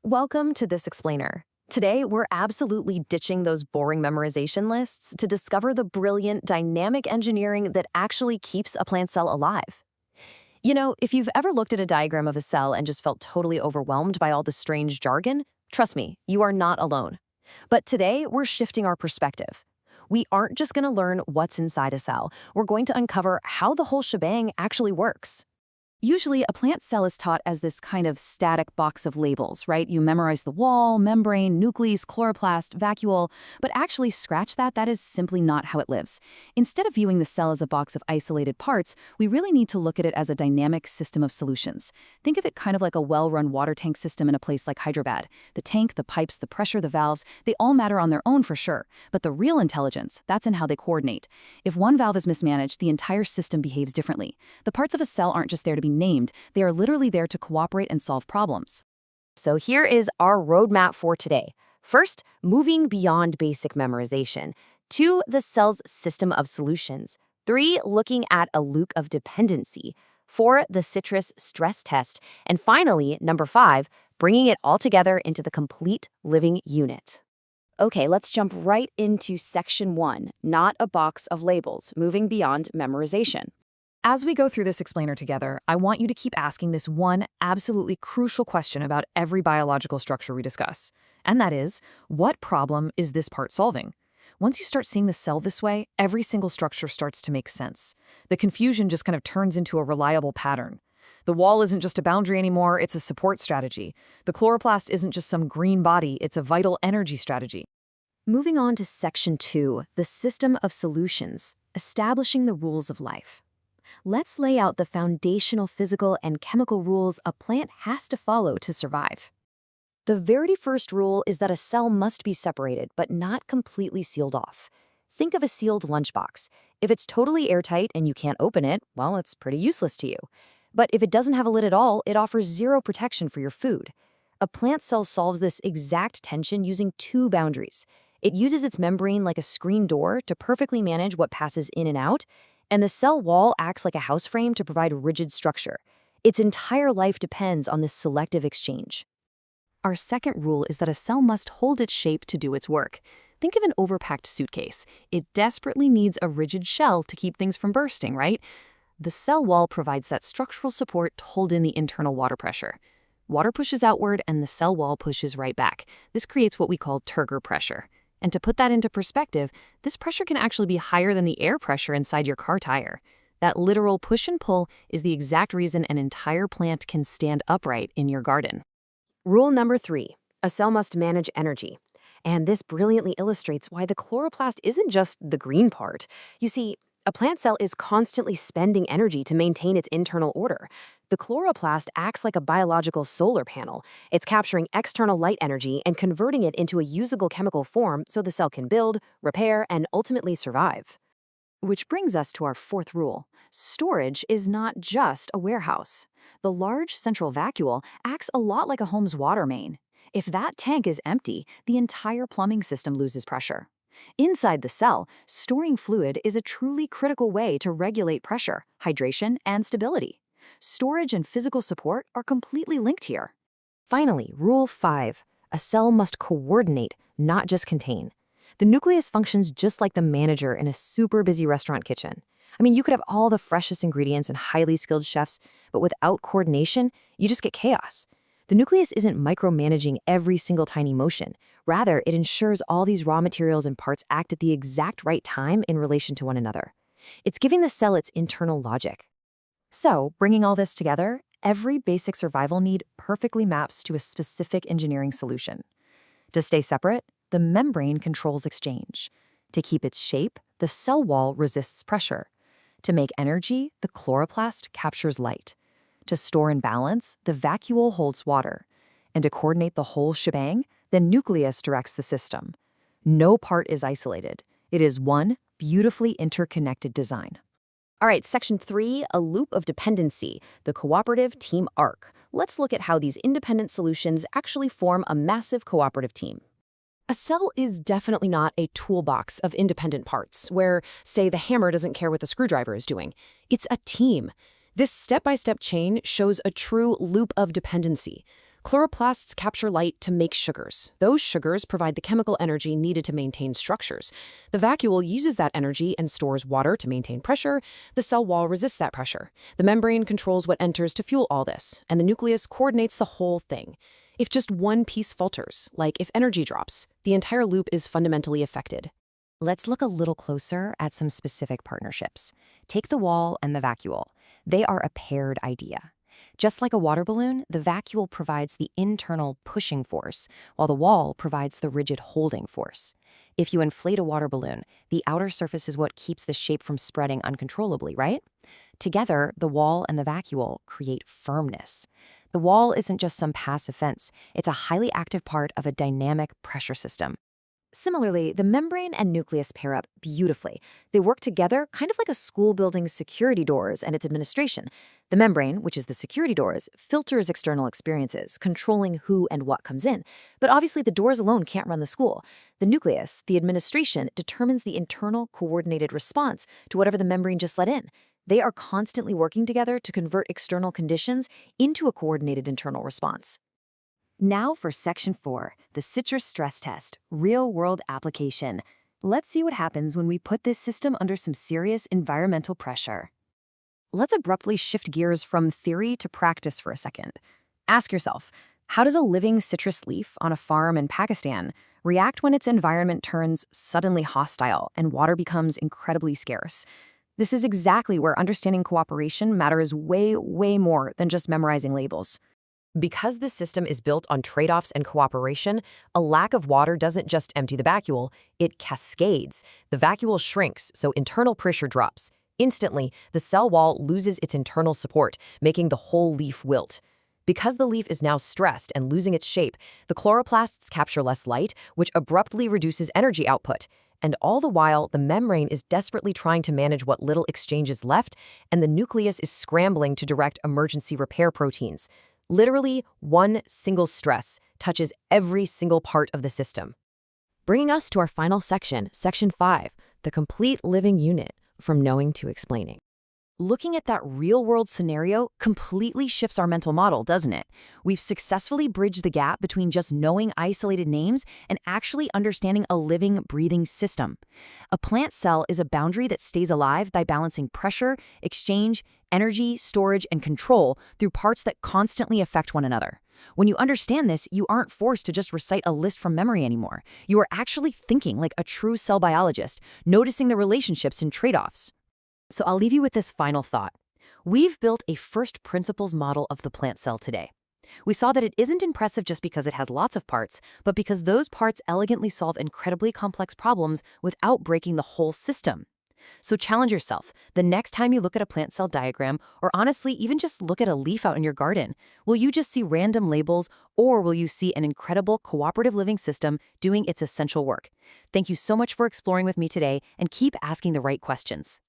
Welcome to This Explainer. Today, we're absolutely ditching those boring memorization lists to discover the brilliant dynamic engineering that actually keeps a plant cell alive. You know, if you've ever looked at a diagram of a cell and just felt totally overwhelmed by all the strange jargon, trust me, you are not alone. But today, we're shifting our perspective. We aren't just going to learn what's inside a cell. We're going to uncover how the whole shebang actually works. Usually, a plant cell is taught as this kind of static box of labels, right? You memorize the wall, membrane, nucleus, chloroplast, vacuole, but actually scratch that, that is simply not how it lives. Instead of viewing the cell as a box of isolated parts, we really need to look at it as a dynamic system of solutions. Think of it kind of like a well-run water tank system in a place like Hyderabad. The tank, the pipes, the pressure, the valves, they all matter on their own for sure, but the real intelligence, that's in how they coordinate. If one valve is mismanaged, the entire system behaves differently. The parts of a cell aren't just there to be named, they are literally there to cooperate and solve problems. So here is our roadmap for today. First, moving beyond basic memorization. 2, the cell's system of solutions. 3, looking at a loop of dependency. 4, the citrus stress test. And finally, number 5, bringing it all together into the complete living unit. Okay, let's jump right into section 1, not a box of labels, moving beyond memorization. As we go through this explainer together, I want you to keep asking this one absolutely crucial question about every biological structure we discuss. And that is, what problem is this part solving? Once you start seeing the cell this way, every single structure starts to make sense. The confusion just kind of turns into a reliable pattern. The wall isn't just a boundary anymore, it's a support strategy. The chloroplast isn't just some green body, it's a vital energy strategy. Moving on to section 2, the system of solutions, establishing the rules of life. Let's lay out the foundational physical and chemical rules a plant has to follow to survive. The very first rule is that a cell must be separated, but not completely sealed off. Think of a sealed lunchbox. If it's totally airtight and you can't open it, well, it's pretty useless to you. But if it doesn't have a lid at all, it offers zero protection for your food. A plant cell solves this exact tension using 2 boundaries. It uses its membrane like a screen door to perfectly manage what passes in and out, and the cell wall acts like a house frame to provide rigid structure. Its entire life depends on this selective exchange. Our second rule is that a cell must hold its shape to do its work. Think of an overpacked suitcase. It desperately needs a rigid shell to keep things from bursting, right? The cell wall provides that structural support to hold in the internal water pressure. Water pushes outward and the cell wall pushes right back. This creates what we call turgor pressure. And to put that into perspective, this pressure can actually be higher than the air pressure inside your car tire. That literal push and pull is the exact reason an entire plant can stand upright in your garden. Rule number 3, a cell must manage energy. And this brilliantly illustrates why the chloroplast isn't just the green part. You see, a plant cell is constantly spending energy to maintain its internal order. The chloroplast acts like a biological solar panel. It's capturing external light energy and converting it into a usable chemical form so the cell can build, repair, and ultimately survive. Which brings us to our 4th rule. Storage is not just a warehouse. The large central vacuole acts a lot like a home's water main. If that tank is empty, the entire plumbing system loses pressure. Inside the cell, storing fluid is a truly critical way to regulate pressure, hydration, and stability. Storage and physical support are completely linked here. Finally, Rule 5. A cell must coordinate, not just contain. The nucleus functions just like the manager in a super busy restaurant kitchen. I mean, you could have all the freshest ingredients and highly skilled chefs, but without coordination, you just get chaos. The nucleus isn't micromanaging every single tiny motion. Rather, it ensures all these raw materials and parts act at the exact right time in relation to one another. It's giving the cell its internal logic. So, bringing all this together, every basic survival need perfectly maps to a specific engineering solution. To stay separate, the membrane controls exchange. To keep its shape, the cell wall resists pressure. To make energy, the chloroplast captures light. To store and balance, the vacuole holds water. And to coordinate the whole shebang, the nucleus directs the system. No part is isolated. It is one beautifully interconnected design. All right, section 3, a loop of dependency, the cooperative team arc. Let's look at how these independent solutions actually form a massive cooperative team. A cell is definitely not a toolbox of independent parts where, say, the hammer doesn't care what the screwdriver is doing. It's a team. This step-by-step chain shows a true loop of dependency. Chloroplasts capture light to make sugars. Those sugars provide the chemical energy needed to maintain structures. The vacuole uses that energy and stores water to maintain pressure. The cell wall resists that pressure. The membrane controls what enters to fuel all this, and the nucleus coordinates the whole thing. If just one piece falters, like if energy drops, the entire loop is fundamentally affected. Let's look a little closer at some specific partnerships. Take the wall and the vacuole. They are a paired idea. Just like a water balloon, the vacuole provides the internal pushing force, while the wall provides the rigid holding force. If you inflate a water balloon, the outer surface is what keeps the shape from spreading uncontrollably, right? Together, the wall and the vacuole create firmness. The wall isn't just some passive fence, it's a highly active part of a dynamic pressure system. Similarly, the membrane and nucleus pair up beautifully. They work together kind of like a school building's security doors and its administration. The membrane, which is the security doors, filters external experiences, controlling who and what comes in. But obviously, the doors alone can't run the school. The nucleus, the administration, determines the internal coordinated response to whatever the membrane just let in. They are constantly working together to convert external conditions into a coordinated internal response. Now for Section 4, the citrus stress test, real-world application. Let's see what happens when we put this system under some serious environmental pressure. Let's abruptly shift gears from theory to practice for a second. Ask yourself, how does a living citrus leaf on a farm in Pakistan react when its environment turns suddenly hostile and water becomes incredibly scarce? This is exactly where understanding cooperation matters way, way more than just memorizing labels. Because this system is built on trade-offs and cooperation, a lack of water doesn't just empty the vacuole, it cascades. The vacuole shrinks, so internal pressure drops. Instantly, the cell wall loses its internal support, making the whole leaf wilt. Because the leaf is now stressed and losing its shape, the chloroplasts capture less light, which abruptly reduces energy output. And all the while, the membrane is desperately trying to manage what little exchange is left, and the nucleus is scrambling to direct emergency repair proteins. Literally, one single stress touches every single part of the system. Bringing us to our final section, Section 5, the complete living unit, from knowing to explaining. Looking at that real-world scenario completely shifts our mental model, doesn't it? We've successfully bridged the gap between just knowing isolated names and actually understanding a living, breathing system. A plant cell is a boundary that stays alive by balancing pressure, exchange, energy, storage, and control through parts that constantly affect one another. When you understand this, you aren't forced to just recite a list from memory anymore. You are actually thinking like a true cell biologist, noticing the relationships and trade-offs. So I'll leave you with this final thought. We've built a first principles model of the plant cell today. We saw that it isn't impressive just because it has lots of parts, but because those parts elegantly solve incredibly complex problems without breaking the whole system. So challenge yourself. The next time you look at a plant cell diagram, or honestly, even just look at a leaf out in your garden, will you just see random labels, or will you see an incredible cooperative living system doing its essential work? Thank you so much for exploring with me today, and keep asking the right questions.